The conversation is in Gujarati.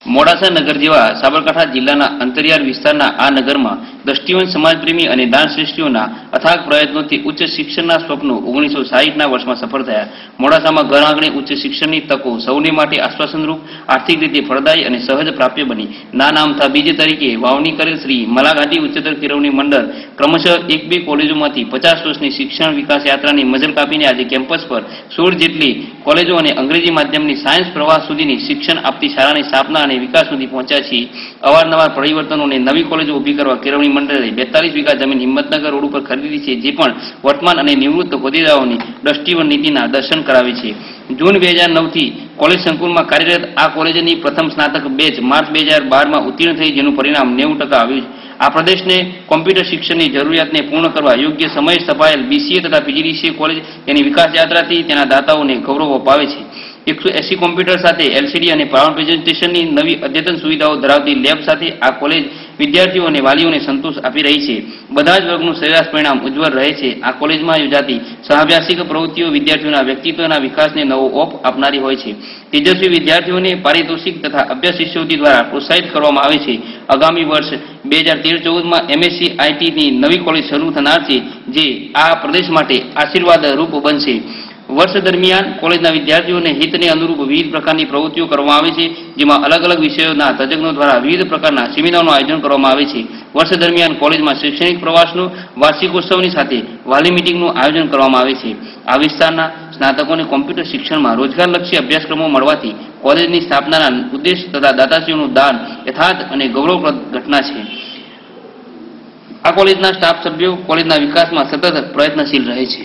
મોડાસા નગર જેવા સાબરકાંઠા જિલ્લાના અંતરિયાળ વિસ્તારના આ નગરમાં દ્રષ્ટિવંત સમાજપ્રેમી અને દાનશ્રેષ્ઠીઓના અથાગ પ્રયત્નોથી ઉચ્ચ શિક્ષણના સ્વપ્નો 1960ના વર્ષમાં સફળ થયા. મોડાસામાં ઘર આંગણે ઉચ્ચ શિક્ષણની તકો સૌને માટે આશ્વાસનરૂપ, આર્થિક રીતે ફળદાયી અને સહજ પ્રાપ્ય બની. નામથા બીજ તરીકે વાવણી કરેલ શ્રી મલાઘાટી ઉચ્ચતર કેળવણી મંડળ ક્રમશઃ 1-2 કોલેજોમાંથી 50 વર્ષની શિક્ષણ વિકાસ યાત્રાની મજલ કાપીને આજે કેમ્પસ પર 16 જેટલી કોલેજો અને અંગ્રેજી માધ્યમની સાયન્સ પ્રવાહ સુધીની શિક્ષણ આપતી શાળાની સ્થાપના અને વિકાસ સુધી પહોંચ્યા છીએ. અવારનવાર પરિવર્તનો અને નવી કોલેજો ઊભી કરવા કેળવણી મંડળે 42 વીઘા જમીન હિંમતનગર રોડ ઉપર ખરીદી છે, જે પણ વર્તમાન અને નિવૃત્ત હોદ્દેદારોની દ્રષ્ટિવંત નીતિના દર્શન કરાવે છે. જૂન 2009થી કોલેજ સંકુલમાં કાર્યરત આ કોલેજની પ્રથમ સ્નાતક બેચ માર્ચ 2012માં ઉત્તીર્ણ થઈ, જેનું પરિણામ 90% આવ્યું છે. આ પ્રદેશને કોમ્પ્યુટર શિક્ષણની જરૂરિયાતને પૂર્ણ કરવા યોગ્ય સમયે સ્થપાયેલ BCA તથા PGDCA કોલેજ તેની વિકાસ યાત્રાથી તેના દાતાઓને ગૌરવ અપાવે છે. 180 કોમ્પ્યુટર સાથે LCD અને પાવર પ્રેઝન્ટેશનની નવી અદ્યતન સુવિધાઓ ધરાવતી લેબ સાથે આ કોલેજ વિદ્યાર્થીઓ અને વાલીઓને સંતોષ આપી રહી છે. બધા જ વર્ગનું સરેરાશ પરિણામ ઉજ્જવળ રહે છે. આ કોલેજમાં યોજાતી સહાભ્યાસિક પ્રવૃત્તિઓ વિદ્યાર્થીઓના વ્યક્તિત્વના વિકાસને નવો ઓપ આપનારી હોય છે. તેજસ્વી વિદ્યાર્થીઓને પારિતોષિક તથા અભ્યાસ શિષ્યવૃત્તિ દ્વારા પ્રોત્સાહિત કરવામાં આવે છે. આગામી વર્ષ 2013-14માં MSc ITની નવી કોલેજ શરૂ થનાર છે, જે આ પ્રદેશ માટે આશીર્વાદ રૂપ બનશે. વર્ષ દરમિયાન કોલેજના વિદ્યાર્થીઓને હિતને અનુરૂપ વિવિધ પ્રકારની પ્રવૃત્તિઓ કરવામાં આવે છે, જેમાં અલગ અલગ વિષયોના તજજ્ઞો દ્વારા વિવિધ પ્રકારના સેમિનારનું આયોજન કરવામાં આવે છે. વર્ષ દરમિયાન કોલેજમાં શૈક્ષણિક પ્રવાસનું, વાર્ષિકોત્સવની સાથે વાલી મિટિંગનું આયોજન કરવામાં આવે છે. આ વિસ્તારના સ્નાતકોને કોમ્પ્યુટર શિક્ષણમાં રોજગારલક્ષી અભ્યાસક્રમો મળવાથી કોલેજની સ્થાપનાના ઉદ્દેશ તથા દાતાશ્રીઓનું દાન યથાર્થ અને ગૌરવપ્રદ ઘટના છે. આ કોલેજના સ્ટાફ સભ્યો કોલેજના વિકાસમાં સતત પ્રયત્નશીલ રહે છે.